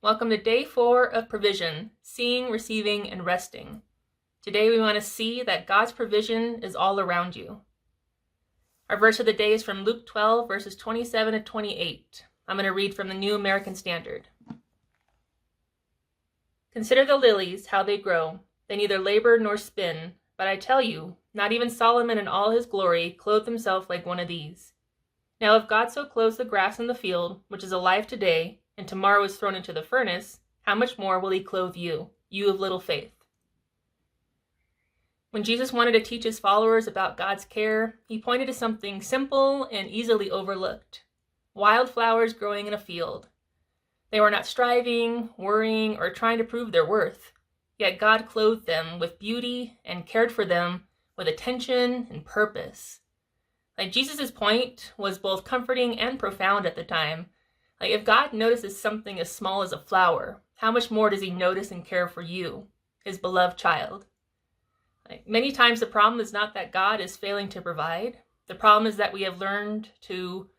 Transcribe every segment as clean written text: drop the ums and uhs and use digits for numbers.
Welcome to day 4 of provision, seeing, receiving, and resting. Today we want to see that God's provision is all around you. Our verse of the day is from Luke 12, verses 27 to 28. I'm going to read from the New American Standard. Consider the lilies, how they grow. They neither labor nor spin. But I tell you, not even Solomon in all his glory clothed himself like one of these. Now if God so clothes the grass in the field, which is alive today, and tomorrow is thrown into the furnace, how much more will he clothe you, you of little faith? When Jesus wanted to teach his followers about God's care, he pointed to something simple and easily overlooked: wildflowers growing in a field. They were not striving, worrying, or trying to prove their worth, yet God clothed them with beauty and cared for them with attention and purpose. Jesus' point was both comforting and profound at the time. If God notices something as small as a flower, how much more does he notice and care for you, his beloved child? Many times the problem is not that God is failing to provide. The problem is that we have learned to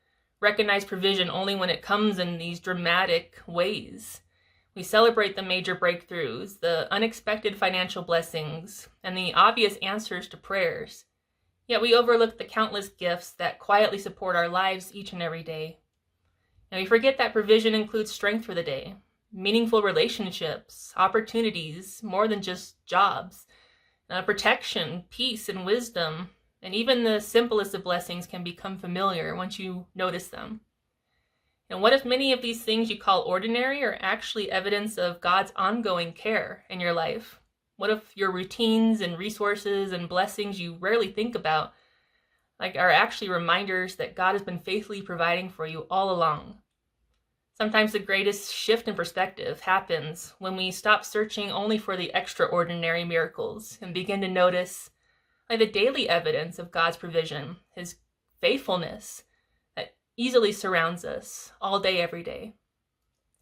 recognize provision only when it comes in these dramatic ways. We celebrate the major breakthroughs, the unexpected financial blessings, and the obvious answers to prayers. Yet we overlook the countless gifts that quietly support our lives each and every day. And we forget that provision includes strength for the day, meaningful relationships, opportunities, more than just jobs, protection, peace, and wisdom. And even the simplest of blessings can become familiar once you notice them. And what if many of these things you call ordinary are actually evidence of God's ongoing care in your life? What if your routines and resources and blessings you rarely think about are actually reminders that God has been faithfully providing for you all along? Sometimes the greatest shift in perspective happens when we stop searching only for the extraordinary miracles and begin to notice the daily evidence of God's provision, his faithfulness that easily surrounds us all day, every day.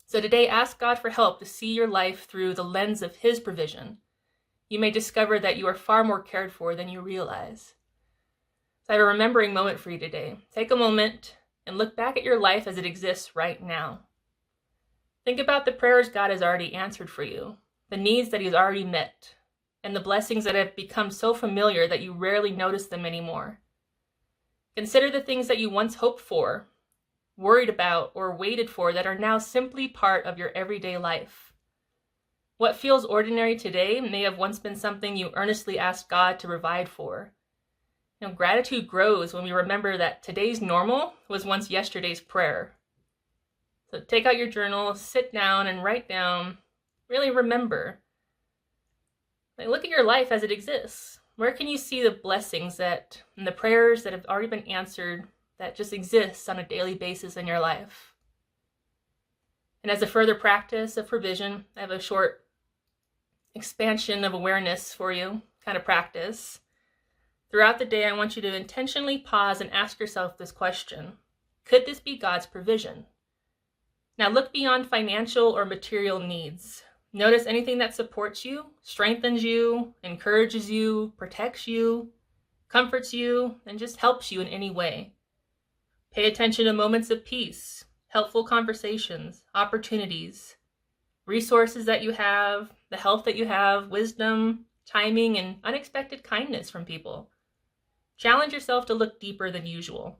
So today, ask God for help to see your life through the lens of his provision. You may discover that you are far more cared for than you realize. So I have a remembering moment for you today. Take a moment and look back at your life as it exists right now. Think about the prayers God has already answered for you, the needs that he's already met, and the blessings that have become so familiar that you rarely notice them anymore. Consider the things that you once hoped for, worried about, or waited for that are now simply part of your everyday life. What feels ordinary today may have once been something you earnestly asked God to provide for. Gratitude grows when we remember that today's normal was once yesterday's prayer. So take out your journal, sit down, and write down. Really remember. Look at your life as it exists. Where can you see the blessings and the prayers that have already been answered that just exist on a daily basis in your life? And as a further practice of provision, I have a short expansion of awareness for you, kind of practice. Throughout the day, I want you to intentionally pause and ask yourself this question: could this be God's provision? Now look beyond financial or material needs. Notice anything that supports you, strengthens you, encourages you, protects you, comforts you, and just helps you in any way. Pay attention to moments of peace, helpful conversations, opportunities, resources that you have, the health that you have, wisdom, timing, and unexpected kindness from people. Challenge yourself to look deeper than usual.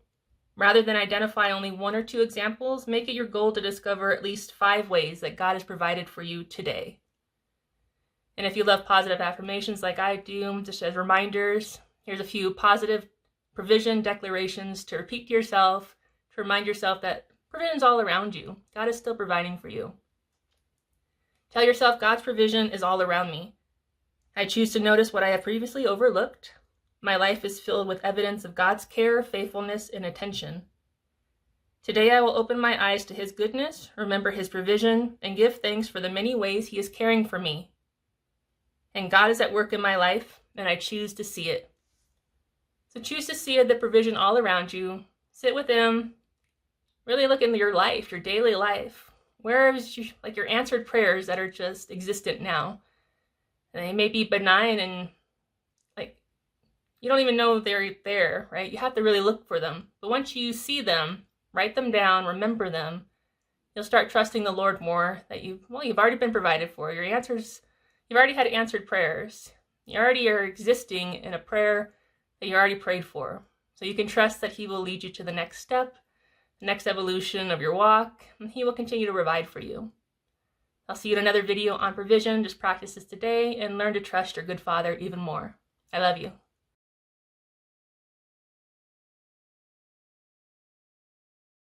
Rather than identify only 1 or 2 examples, make it your goal to discover at least 5 ways that God has provided for you today. And if you love positive affirmations like I do, just as reminders, here's a few positive provision declarations to repeat to yourself, to remind yourself that provision is all around you. God is still providing for you. Tell yourself, God's provision is all around me. I choose to notice what I have previously overlooked. My life is filled with evidence of God's care, faithfulness, and attention. Today I will open my eyes to his goodness, remember his provision, and give thanks for the many ways he is caring for me. And God is at work in my life, and I choose to see it. So choose to see the provision all around you. Sit with him. Really look into your life, your daily life. Where is your answered prayers that are just existent now? And they may be benign and you don't even know they're there, right? You have to really look for them. But once you see them, write them down, remember them, You'll start trusting the Lord more, that you've already been provided for. You've already had answered prayers. You already are existing in a prayer that you already prayed for. So you can trust that He will lead you to the next step, the next evolution of your walk, and He will continue to provide for you. I'll see you in another video on provision. Just practice this today and learn to trust your good Father even more. I love you.